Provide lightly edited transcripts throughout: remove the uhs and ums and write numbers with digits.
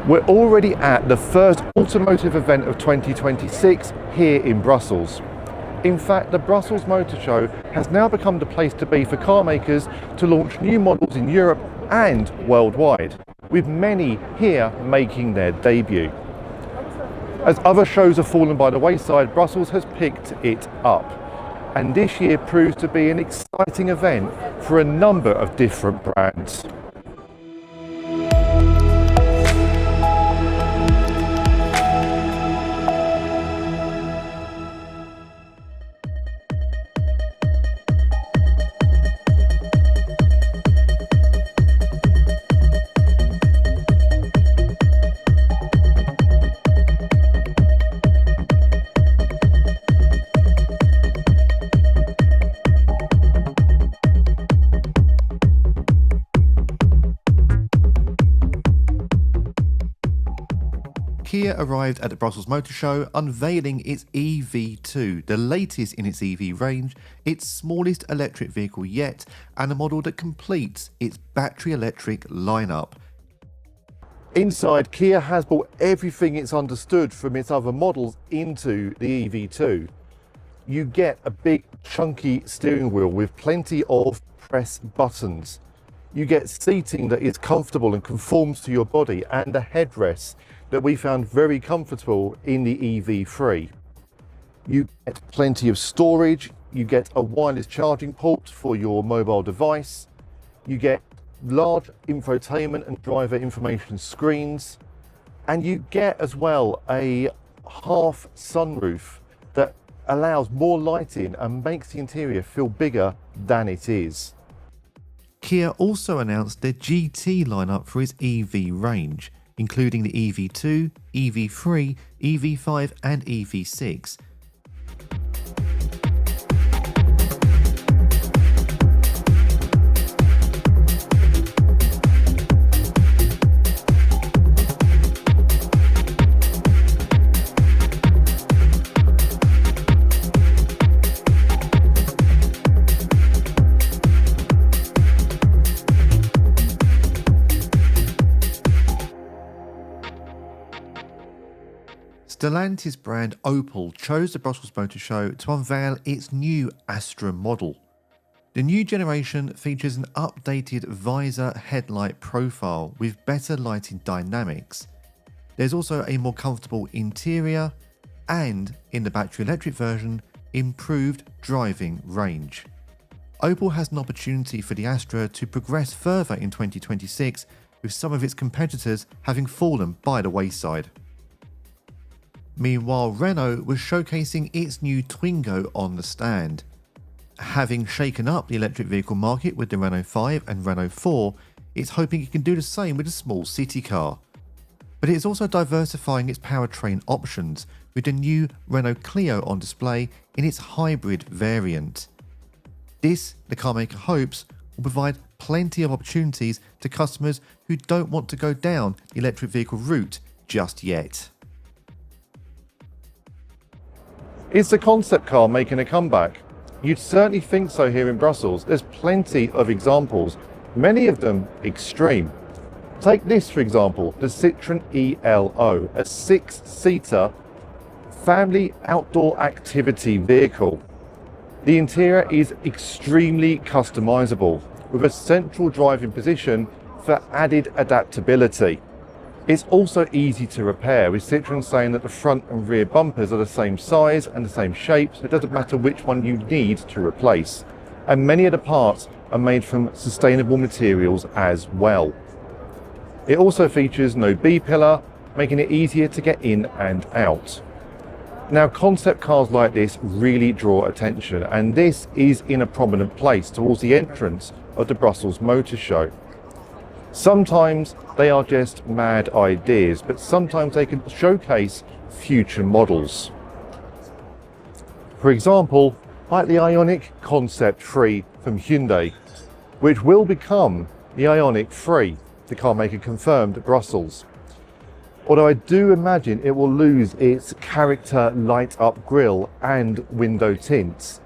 We're already at the first automotive event of 2026 here in Brussels. In fact, the Brussels Motor Show has now become the place to be for car makers to launch new models in Europe and worldwide, with many here making their debut. As other shows have fallen by the wayside, Brussels has picked it up. And this year proves to be an exciting event for a number of different brands. Kia arrived at the Brussels Motor Show unveiling its EV2, the latest in its EV range, its smallest electric vehicle yet, and a model that completes its battery electric lineup. Inside, Kia has brought everything it's understood from its other models into the EV2. You get a big chunky steering wheel with plenty of press buttons. You get seating that is comfortable and conforms to your body, and a headrest that we found very comfortable in the EV3. You get plenty of storage, you get a wireless charging port for your mobile device, you get large infotainment and driver information screens, and you get as well a half sunroof that allows more lighting and makes the interior feel bigger than it is. Kia also announced their GT lineup for its EV range, including the EV2, EV3, EV5 and EV6. Stellantis brand Opel chose the Brussels Motor Show to unveil its new Astra model. The new generation features an updated visor headlight profile with better lighting dynamics. There's also a more comfortable interior and, in the battery electric version, improved driving range. Opel has an opportunity for the Astra to progress further in 2026, with some of its competitors having fallen by the wayside. Meanwhile, Renault was showcasing its new Twingo on the stand. Having shaken up the electric vehicle market with the Renault 5 and Renault 4, it's hoping it can do the same with a small city car. But it is also diversifying its powertrain options with the new Renault Clio on display in its hybrid variant. This, the carmaker hopes, will provide plenty of opportunities to customers who don't want to go down the electric vehicle route just yet. Is the concept car making a comeback? You'd certainly think so here in Brussels. There's plenty of examples, many of them extreme. Take this for example, the Citroën ELO, a 6-seater family outdoor activity vehicle. The interior is extremely customizable with a central driving position for added adaptability. It's also easy to repair, with Citroën saying that the front and rear bumpers are the same size and the same shape, so it doesn't matter which one you need to replace. And many of the parts are made from sustainable materials as well. It also features no B-pillar, making it easier to get in and out. Now, concept cars like this really draw attention, and this is in a prominent place towards the entrance of the Brussels Motor Show. Sometimes they are just mad ideas, but sometimes they can showcase future models. For example, like the Ioniq Concept 3 from Hyundai, which will become the Ioniq 3, the car maker confirmed at Brussels. Although I do imagine it will lose its character light-up grille and window tints,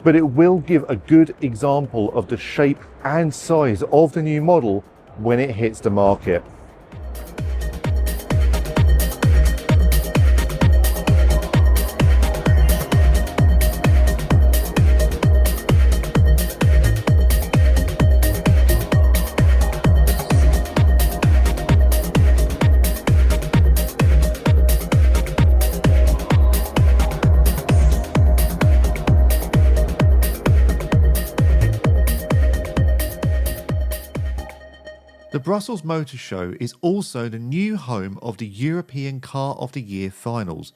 but it will give a good example of the shape and size of the new model when it hits the market. Brussels Motor Show is also the new home of the European Car of the Year finals.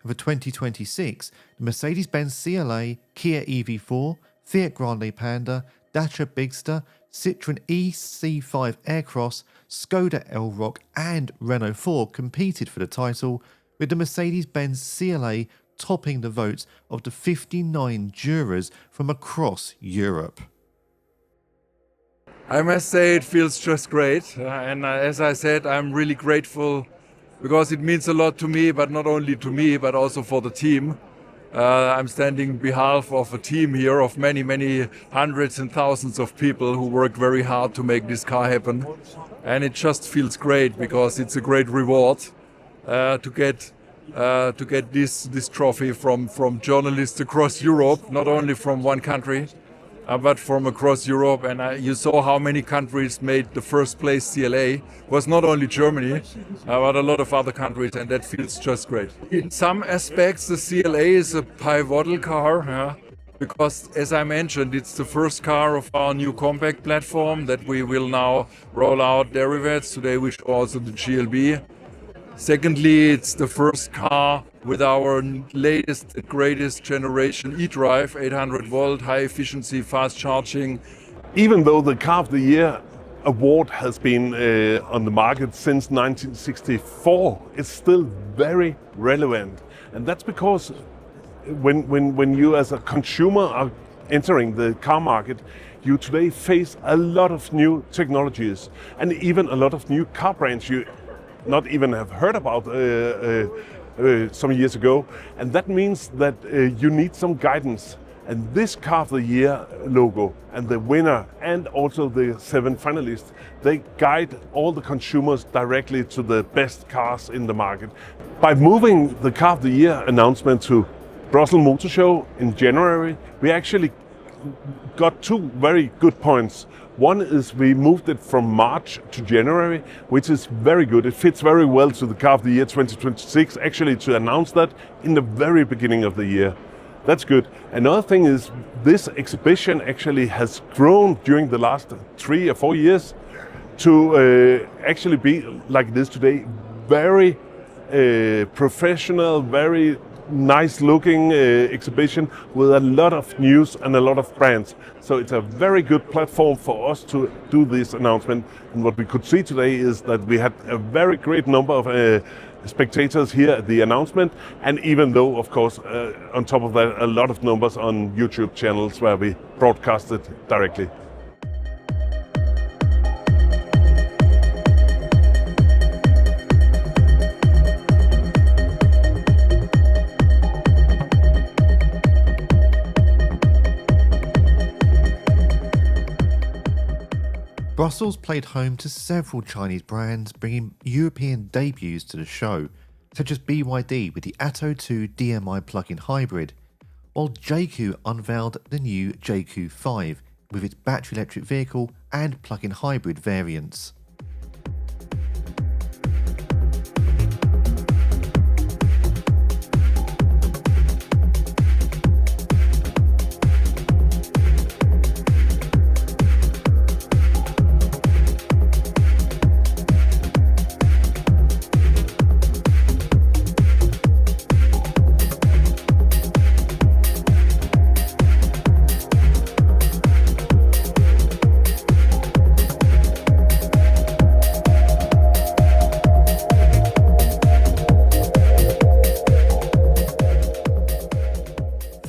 And for 2026, the Mercedes-Benz CLA, Kia EV4, Fiat Grande Panda, Dacia Bigster, Citroën EC5 Aircross, Skoda Elroq and Renault 4 competed for the title, with the Mercedes-Benz CLA topping the votes of the 59 jurors from across Europe. I must say it feels just great, and as I said, I'm really grateful because it means a lot to me, but not only to me, but also for the team. I'm standing on behalf of a team here of many hundreds and thousands of people who work very hard to make this car happen, and it just feels great because it's a great reward to get this trophy from journalists across Europe, not only from one country, but from across Europe. And you saw how many countries made the first place CLA. It was not only Germany, but a lot of other countries, and that feels just great. In some aspects, the CLA is a pivotal car, because, as I mentioned, it's the first car of our new compact platform that we will now roll out derivatives. Today we show also the GLB. Secondly, it's the first car with our latest, greatest generation eDrive, 800 volt, high efficiency, fast charging. Even though the Car of the Year award has been on the market since 1964, it's still very relevant. And that's because when you as a consumer are entering the car market, you today face a lot of new technologies and even a lot of new car brands you not even have heard about some years ago. And that means that you need some guidance. And this Car of the Year logo and the winner and also the 7 finalists, they guide all the consumers directly to the best cars in the market. By moving the Car of the Year announcement to Brussels Motor Show in January, we actually got 2 very good points. One is we moved it from March to January, which is very good. It fits very well to the Car of the Year 2026, actually to announce that in the very beginning of the year. That's good. Another thing is this exhibition actually has grown during the last 3 or 4 years to actually be like it is today, very professional, very nice looking exhibition with a lot of news and a lot of brands. So it's a very good platform for us to do this announcement. And what we could see today is that we had a very great number of spectators here at the announcement, and even though, of course, on top of that, a lot of numbers on YouTube channels where we broadcasted directly. Brussels played home to several Chinese brands, bringing European debuts to the show, such as BYD with the Atto 2 DMI plug-in hybrid, while JQ unveiled the new JQ 5 with its battery electric vehicle and plug-in hybrid variants.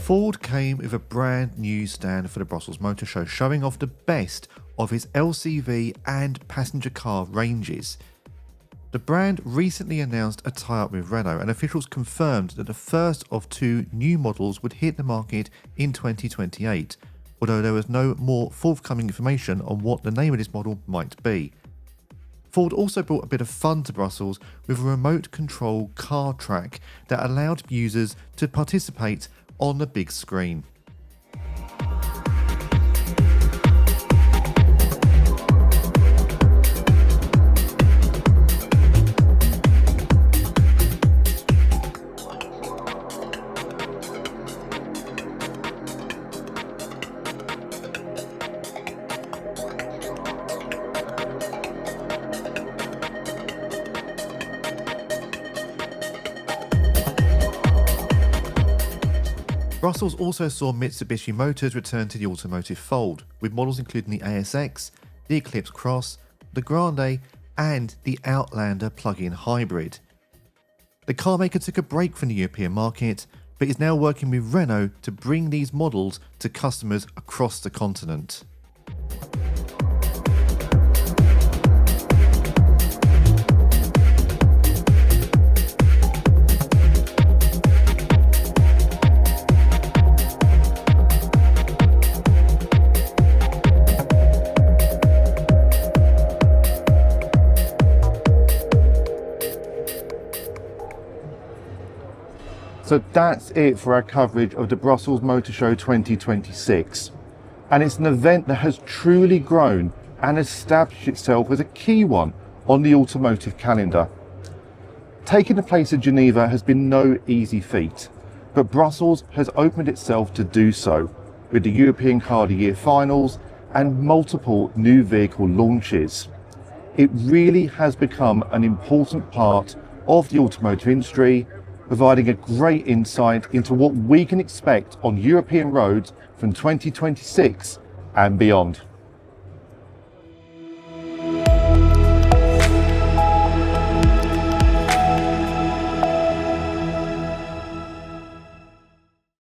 Ford came with a brand new stand for the Brussels Motor Show, showing off the best of its LCV and passenger car ranges. The brand recently announced a tie-up with Renault, and officials confirmed that the first of 2 new models would hit the market in 2028, although there was no more forthcoming information on what the name of this model might be. Ford also brought a bit of fun to Brussels with a remote control car track that allowed users to participate on the big screen. Brussels also saw Mitsubishi Motors return to the automotive fold, with models including the ASX, the Eclipse Cross, the Grande, and the Outlander plug-in hybrid. The carmaker took a break from the European market, but is now working with Renault to bring these models to customers across the continent. So that's it for our coverage of the Brussels Motor Show 2026. And it's an event that has truly grown and established itself as a key one on the automotive calendar. Taking the place of Geneva has been no easy feat, but Brussels has opened itself to do so, with the European Car of the Year finals and multiple new vehicle launches. It really has become an important part of the automotive industry, providing a great insight into what we can expect on European roads from 2026 and beyond.